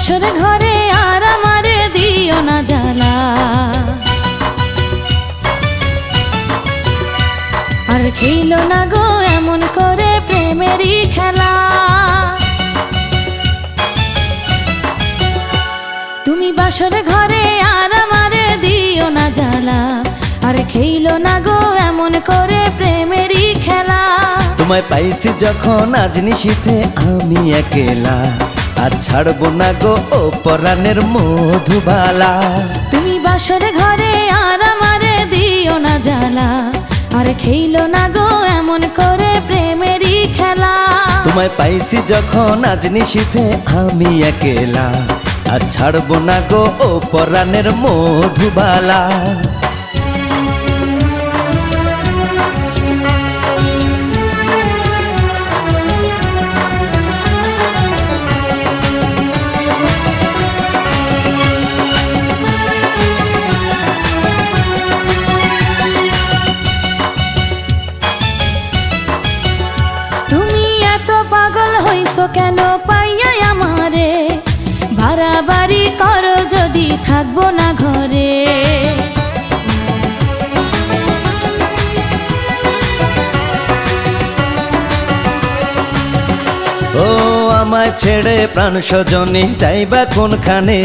বাসর ঘরে আর আমারে দিও না জ্বালা, আর খেলো না গো এমন করে প্রেমেরই খেলা। তুমি বাসর ঘরে আর আমারে দিও না জ্বালা, আর খেলো না গো এমন করে প্রেমেরই খেলা। তোমায় পাইছি যখন আজ নিশীথে আমি একেলা, আর ছাড়বো না গো ও পরাণের মধুবালা। তুমি বাসর ঘরে আর আমারে দিও না জ্বালা, আর খেলো না গো এমন করে প্রেমেরই খেলা। তোমায় পাইছি যখন আজ নিশীথে আমি একেলা, আর ছাড়বো না গো ও পরাণের মধুবালা। কেন পাইয়া আমারে বাড়াবাড়ি করো যদি থাকবো না ঘরে। ও আমায় ছেড়ে প্রাণ স্বজনে যাইবা কোনখানে,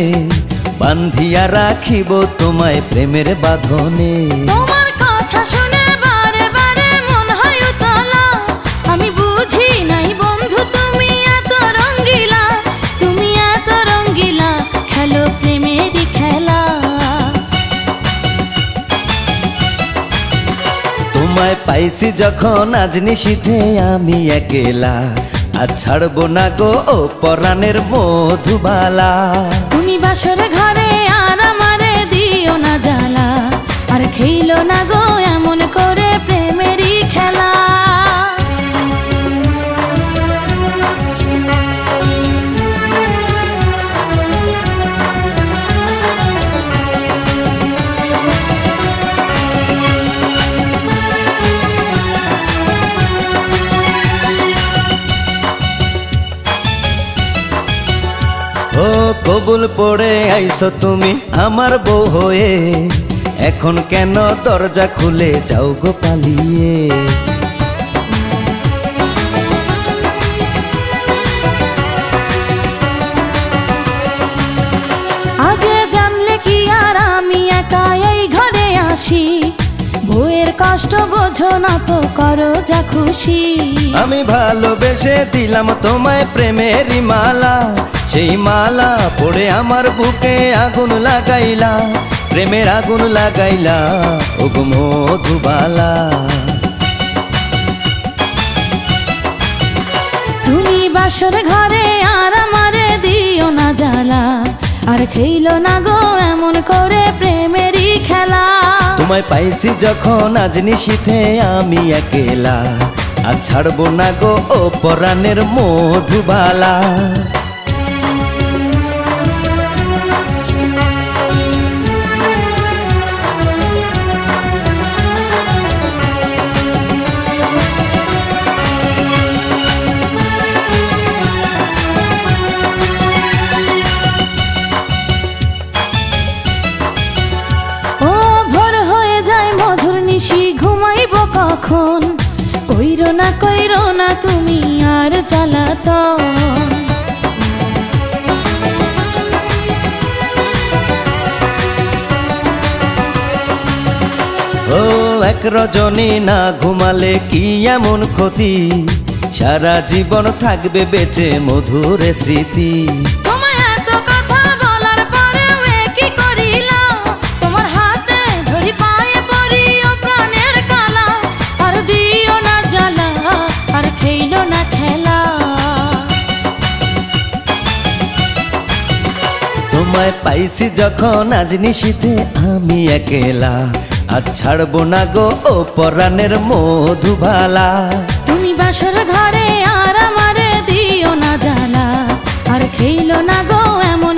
বান্ধিয়া রাখিব তোমায় প্রেমের বাঁধনে। তোমার কথা শুনে বারে বারে মন হয় উতলা, আমি বুঝি নাই বন্ধু তুমি এত রঙ্গিলা, তুমি এত রঙ্গিলা খেলো প্রেমেরই খেলা। তোমায় পাইছি যখন আজ নিশীথে আমি একেলা, আর ছাড়বো না গো ও পরাণের মধুবালা। তুমি বাসর ঘরে আর আমারে দিও না জ্বালা, আর খেলো না গো এমন করে প্রেমেরই খেলা। ও কবুল পড়ে আইছো তুমি আমার বউ হয়ে, এখন কেন দরজা খুলে যাও গো পালিয়ে। আগে জানলে কি আর আমি একা এই ঘরে আসি, বউয়ের কষ্ট বোঝো না তো করো যা খুশি। আমি ভালোবেসে দিলাম তোমায় প্রেমেরই মালা, সেই মালা পড়ে আমার বুকে আগুন লাগাইলা, প্রেমের আগুন লাগাইলা ও গো মধুবালা। তুমি বাসর ঘরে আর আমারে দিও না জ্বালা, আর খেলো না গো এমন করে প্রেমেরই খেলা। তোমায় পাইছি যখন আজ নিশীথে আমি একেলা, আর ছাড়বো না গো ও পরাণের মধুবালা। কখন কইরো না তুমি আর জ্বালাতন। ও এক রজনী না ঘুমালে কি এমন ক্ষতি, সারা জীবন থাকবে বেঁচে মধুর স্মৃতি। তোমায় পাইছি যখন আজ নিশীথে আমি একেলা, আর ছাড়বো না গো ও পরাণের মধুবালা। তুমি বাসর ঘরে আর আমারে দিও না জ্বালা, আর খেলো না গো এমন